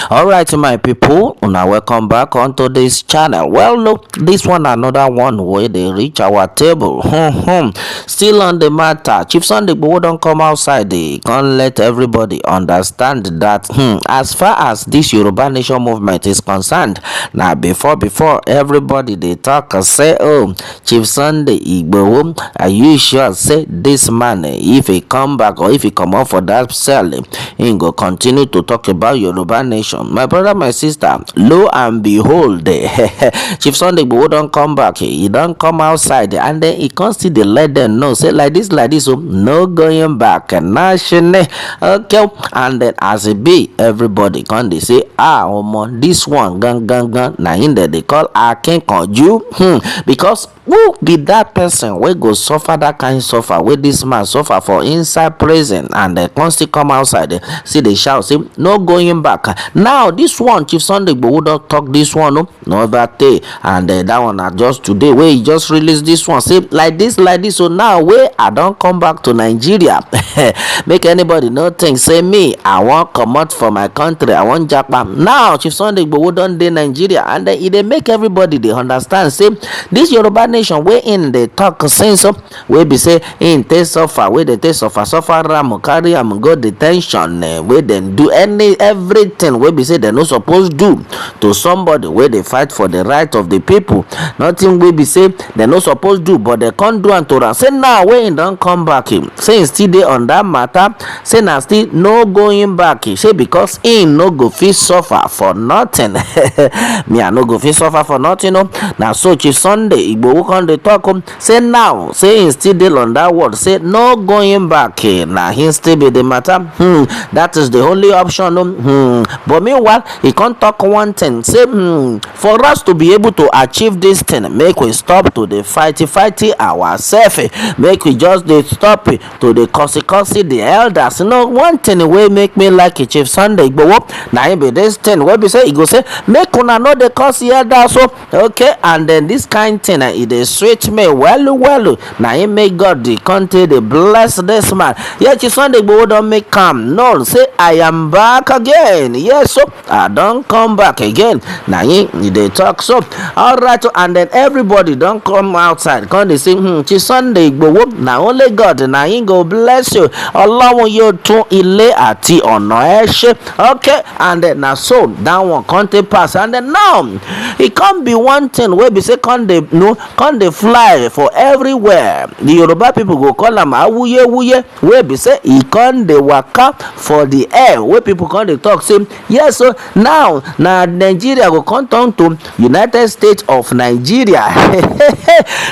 All right, my people, now welcome back onto this channel. Well, look, this one another one where they reach our table. Still on the matter, Chief Sunday Igboho don't come outside. They can't let everybody understand that as far as this Yoruba Nation movement is concerned, now before everybody they talk and say, oh, Chief Sunday Igboho, are you sure? Say this man, if he come back or if he come out for that cell, he go continue to talk about Yoruba Nation. My brother, my sister, lo and behold, Chief Sunday Igboho don't come back. He don't come outside, and then he can't see the let them know. Say like this, so no going back. National, okay. And then as it be, everybody can they say, this one, gang. Now in there they call Akin Konju, because who be that person wey go suffer that kind suffer wey this man suffer for inside prison, and they constantly come outside see they shout say no going back. Now this one Chief Sunday Igboho don talk this one no other day, and that one na just today wey he just release this one say like this. So now wey I don come back to Nigeria, make anybody no think say me I wan comot for my country, I wan japa. Now Chief Sunday Igboho don dey Nigeria, and then e dey make everybody dey understand say this Yoruba Nation wey in dey talk sense wey be say in take suffer, wey dey take suffer ram, carry am go detention, wey dem do everything wey be say dem no suppose do to somebody wey dey fight for the right of the people. Nothing wey be say dem no suppose do, but dem can't do am to am. Say now wey im don come back, say im still dey on that matter, say na still no going back. Say because im no go fit suffer for nothing. Me I no go fit suffer for nothing. Now so Chief Sunday Igboho come dey talk say now say im still dey on that word, say no going back. Now him still be the matter. That is the only option. But meanwhile he can't talk one thing, say for us to be able to achieve this thing, make we stop to the fight ourselves, make we just dey stop to the cuss the elders. One thing wey make me like Chief Sunday Igboho, now him be this thing wey be say he go say make una no dey cuss the elders. So okay, and then this kind thing e dey sweet me well. Now him make God the country dey bless this man. Yeah, Chief Sunday Igboho don make calm no say I am back again. Yes, so I don't come back again. Now he dey talk so. All right, and then everybody don't come outside come dey say Chief Sunday Igboho, na only God na him go bless you. Ọlọ́run yóò tún ilé àti ọ̀nà ẹ ṣe. Okay, and then na so that one come take pass, and then now it can't be one thing wey be say come dey fly for everywhere. The Yoruba people go call am awuye wey be say e come dey waka for the air, wey people come dey talk say yes, so now na Nigeria go come turn to United States of Nigeria.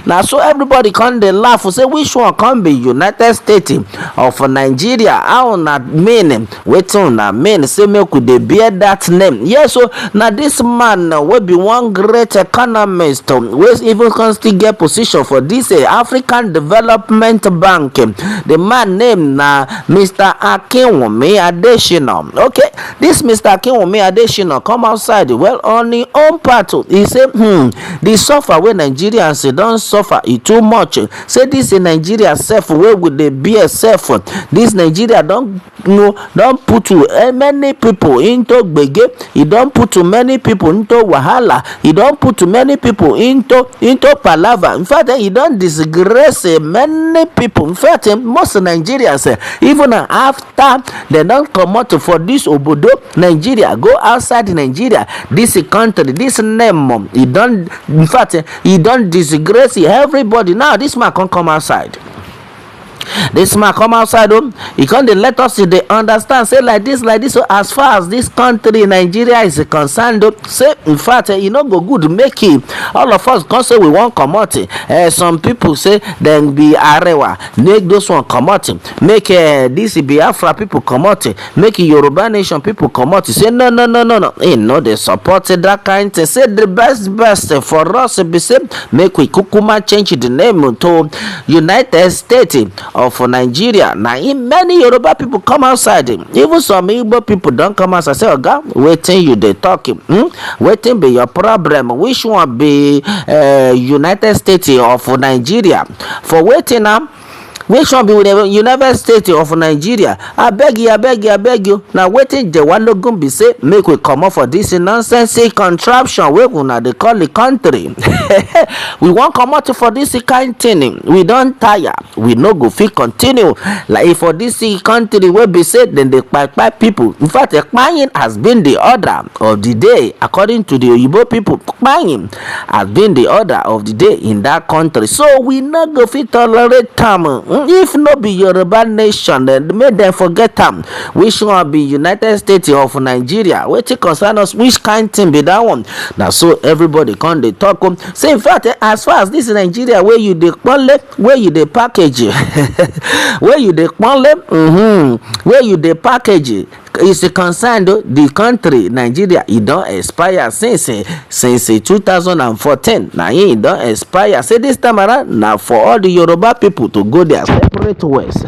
Now so everybody come dey laugh say which one come be United States of Nigeria? How na mean wetin una mean say make we dey bear that name? Yes, so na this man wey be one great economist wey even can still get position for this African Development Bank. The man name na Mr. Akinwumi Adesina. Okay, this Mr. Akinwumi Adesina come outside well on his own part. He say the suffer wey Nigerians don suffer e too much. Say this in Nigeria self wey we dey bear self, this Nigeria don put many people into gbege, e don put many people into wahala, e don put many people into palava. In fact, e don disgrace many people. In fact, most Nigerians even after they don comot for this obodo Nigeria, go outside Nigeria, this country, this name, e don, in fact, e don disgrace everybody. Now this man can't come outside. This man come outside he can't let us they understand say like this. So as far as this country Nigeria is concerned, say in fact no go good make it all of us can't say we won't come out. Some people say then be arewa, make those one come out, make this Biafra people come out, make Yoruba Nation people come out. Say no, they supported that kind thing. Say the best for us be say make we kukuma change the name to United States of Nigeria. Now in many Yoruba people come outside, even some Igbo people don't come outside. Say oga, waiting you they talking, waiting be your problem. Which one be United States of Nigeria? For waiting now which one be United States of Nigeria? Abeg you. Na wetin Jewalogun be say make we comot for dis nonsense contraption wey una dey call the country. We wan comot for dis kind thing. We don tire. We no go fit continue like for dis country wey be say dem dey kpai people. In fact, kpaing has been the order of the day according to the Oyibo people. Kpaing has been the order of the day in that country. So we no go fit tolerate am. If no be Yoruba nation, then make dem forget am. Which one be United States of Nigeria? Wetin concern us? Which kind thing be that one? Na so everybody come dey talk. Say in fact, as far as this Nigeria wey you dey kpole, wey you dey package, wey you dey kpole, wey you dey package, is concerned the country Nigeria, e don expire since 2014. na e don expire. Say this time around na for all the Yoruba people to go their separate ways.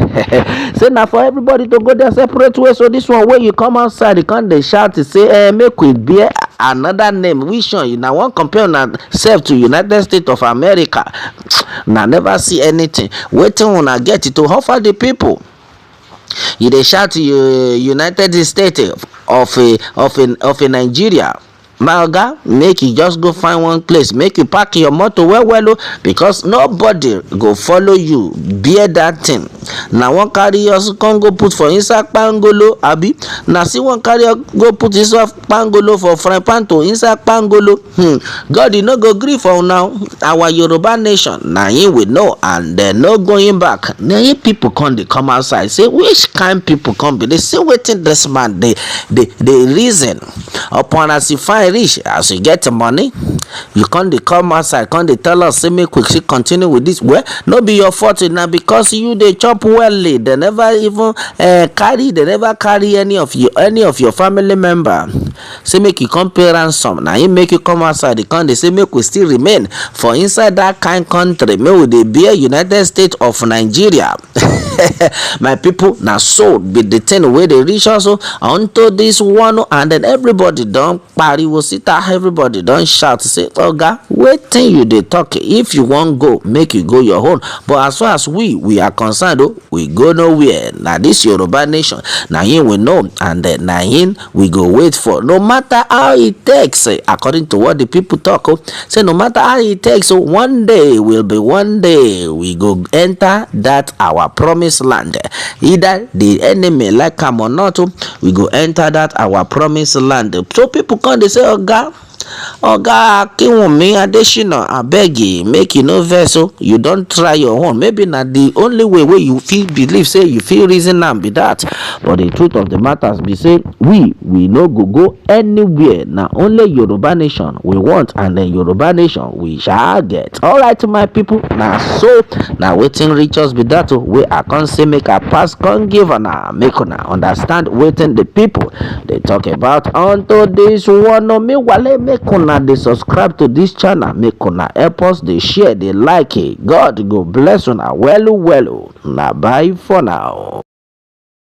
Say na for everybody to go their separate ways. So this one wey you come outside, you come dey shout say make we bear another name. Which one? You na wan compare una self to United States of America? Na never see anything. Wetin una get to offer the people? You dey shout United States of a Nigeria. My oga, make you just go find one place, make you park your motor well because nobody go follow you bear that thing. Na one carry us come go put for inside pangolo, abi na see one carry go put inside pangolo for frying pan to inside pangolo. God, e no go gree for now. Our Yoruba nation, na him we know, and no going back. Na him people come outside say which kind people come be? They say wetin this man they reason upon as you find rich, as you get money, you can't come outside, can't tell us say make we continue with this. Well, no be your fault now because you they chop well. They never even carry any of your family member. Say make you come pay ransom. Now he make you come outside. They can't say make we still remain for inside that kind country. May we they be a United States of Nigeria. My people, now so be the thing where they reach also onto this one, and then everybody don't party will sit out, everybody don't shout say oga wetin you dey talk. If you wan go, make you go your own, but as far as we are concerned, we go nowhere. Now this Yoruba nation, now him we know, and then now him we go wait for, no matter how it takes. According to what the people talk, say no matter how it takes, one day will be one day we go enter that our promised land. Either the enemy like am or not, we go enter that our promised land. So people come, they say oga Akinwunmi Adesina, abeg you make you no vessel. You don't try your own. Maybe not the only way where you feel believe, say you feel reason and be that. But the truth of the matters be say we no go anywhere. Now only Yoruba nation we want, and then Yoruba nation we shall get. All right, my people. Now so now waiting reach us be that way I can't say make a pass can't give na make una understand waiting the people they talk about onto this one. No me wale make una dey subscribe to this channel, make una help us dey share, dey like it. God go bless una well. Na bye for now.